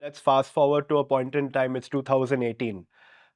Let's fast forward to a point in time, it's 2018.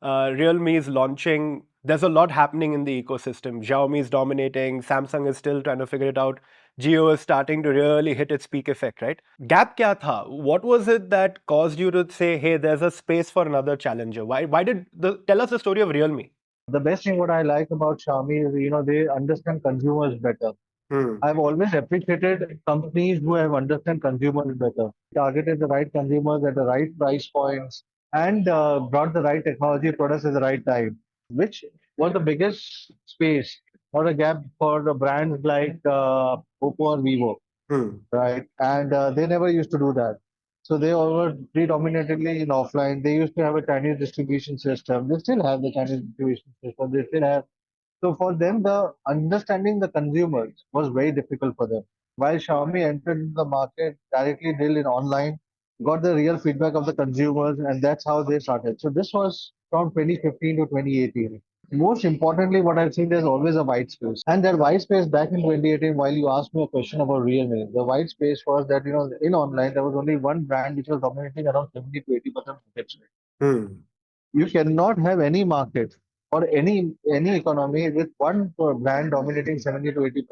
Realme is launching. There's a lot happening in the ecosystem. Xiaomi is dominating. Samsung is still trying to figure it out. Jio is starting to really hit its peak effect, right? Gap kya tha? What was it that caused you to say, hey, there's a space for another challenger? Why did tell us the story of Realme? The best thing what I like about Xiaomi is, they understand consumers better. Hmm. I've always appreciated companies who have understand consumers better, targeted the right consumers at the right price points, and brought the right technology products at the right time, which was the biggest space or a gap for the brands like Oppo or Vivo, Hmm. right? And they never used to do that. So they all were predominantly in offline. They used to have a Chinese distribution system. They still have the Chinese distribution system. They still have, so for them, the understanding the consumers was very difficult for them. While Xiaomi entered the market directly deal in online, got the real feedback of the consumers, and that's how they started. So this was from 2015 to 2018. Most importantly, what I've seen, there's always a white space. And that white space back in 2018, while you asked me a question about realme, the white space was that, in online, there was only one brand which was dominating around 70 to 80% market share. Hmm. You cannot have any market or any economy with one brand dominating 70 to 80%.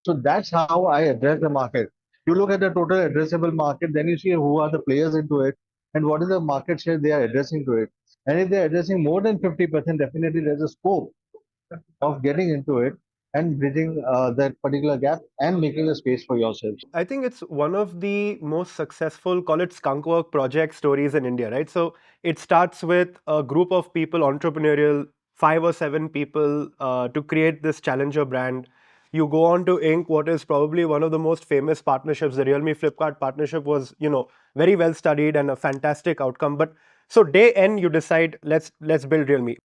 So that's how I address the market. You look at the total addressable market, then you see who are the players into it and what is the market share they are addressing to it. And if they're addressing more than 50%, definitely there's a scope of getting into it and bridging that particular gap and making a space for yourself. I think it's one of the most successful, call it skunkwork project stories in India, right? So it starts with a group of people, entrepreneurial, 5 or 7 people, to create this challenger brand. You go on to ink what is probably one of the most famous partnerships. The Realme Flipkart partnership was, very well studied and a fantastic outcome. But so day end, you decide let's build Realme.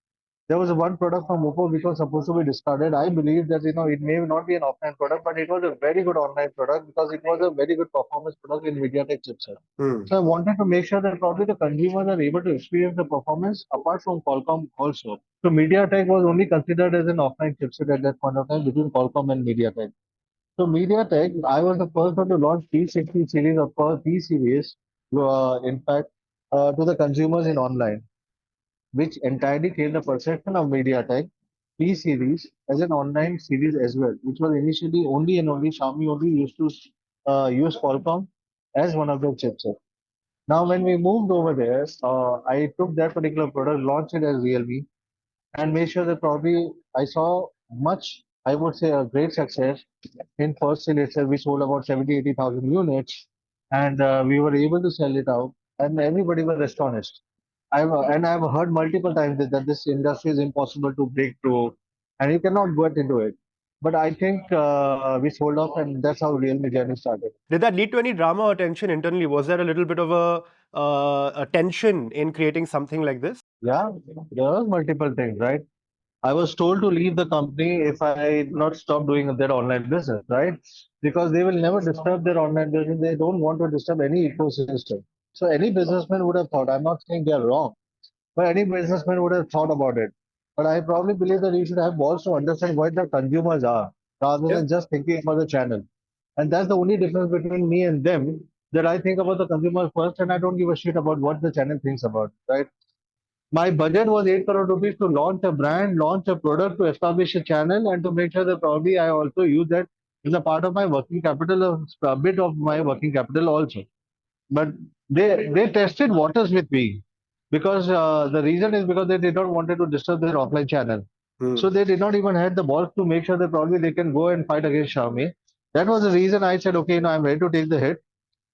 There was one product from Oppo which was supposed to be discarded. I believe that it may not be an offline product, but it was a very good online product because it was a very good performance product in MediaTek chipset. Hmm. So I wanted to make sure that probably the consumers are able to experience the performance apart from Qualcomm also. So MediaTek was only considered as an offline chipset at that point of time between Qualcomm and MediaTek. So MediaTek, I was the first one to launch P60 series of P series, in fact, to the consumers in online, which entirely changed the perception of MediaTek P series as an online series as well, which was initially only and only Xiaomi only used to use Qualcomm as one of their chipsets. Now, when we moved over there, I took that particular product, launched it as Realme, and made sure that probably I saw much, I would say, a great success in first sale itself. We sold about 70, 80,000 units, and we were able to sell it out, and everybody was astonished. I've heard multiple times that this industry is impossible to break through, and you cannot get into it. But I think we sold off, and that's how Realme journey started. Did that lead to any drama or tension internally? Was there a little bit of a tension in creating something like this? Yeah, there was multiple things, right? I was told to leave the company if I not stop doing their online business, right? Because they will never disturb their online business. They don't want to disturb any ecosystem. So any businessman would have thought, I'm not saying they're wrong, but any businessman would have thought about it. But I probably believe that you should have balls to understand what the consumers are rather Yeah. than just thinking about the channel. And that's the only difference between me and them, that I think about the consumer first and I don't give a shit about what the channel thinks about, right? My budget was 8 crore rupees to launch a brand, launch a product, to establish a channel, and to make sure that probably I also use that as a part of my working capital, a bit of my working capital also. But they tested waters with me because the reason is because they did not wanted to disturb their offline channel. So Hmm. they did not even have the balls to make sure that probably they can go and fight against Xiaomi. That was the reason I said, okay, I'm ready to take the hit.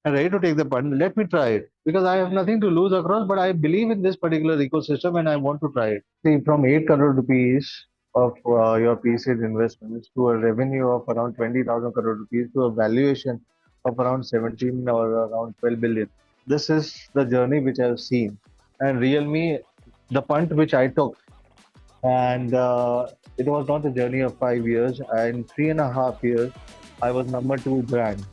I'm ready to take the punt. Let me try it because I have nothing to lose across, but I believe in this particular ecosystem and I want to try it. See, from 8 crore rupees of your PC's investments to a revenue of around 20,000 crore rupees to a valuation of around 17 or around 12 billion. This is the journey which I've seen. And Realme, the punt which I took, and it was not a journey of 5 years. In 3.5 years, I was number two brand,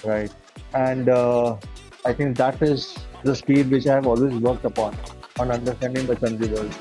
right? And I think that is the speed which I have always worked upon on understanding the consumers.